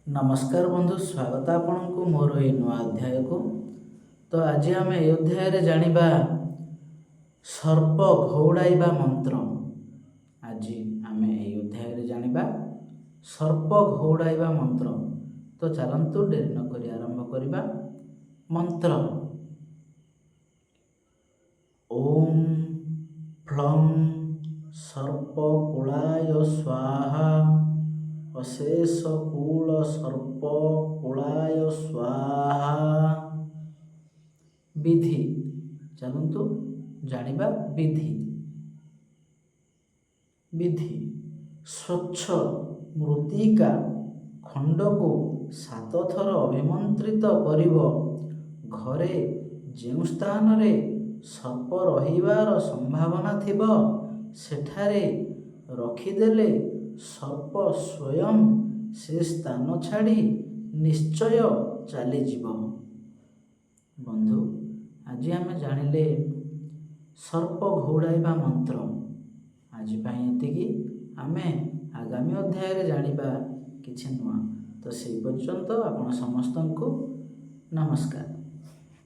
नमस्कार बंधु, स्वागत आपनको मोर ए नुआ अध्याय को। तो आज आम ए अध्याय जानिबा सर्प घौड़ाइबा मंत्र। आज आम ए अध्याय जानिबा सर्प घौड़ाइबा मंत्र। तो चलंतु डेरी न करी आरंभ करिबा। मंत्र ओम फ्लम सर्पकुलाय स्वाहा अशेष कूल सर्पकुलाय स्वाहा। विधि चलंतु जानिबा। विधि विधि स्वच्छ मृत्तिका खंड को 7 थर अभिमंत्रित करिब। घरे जेउ स्थान रे सर्प रहिबार संभावना थिब सेठारे रखिदेले सर्प स्वयं से स्थान छाड़ी निश्चय चलीजिब। बंधु, आज आम जानिले सर्प घौड़ाइबा मंत्र। आज एतिकी आमे आगामी अध्याय जानिबा किछि नुआ। तो से पर्यंत आपण समस्तंकु नमस्कार।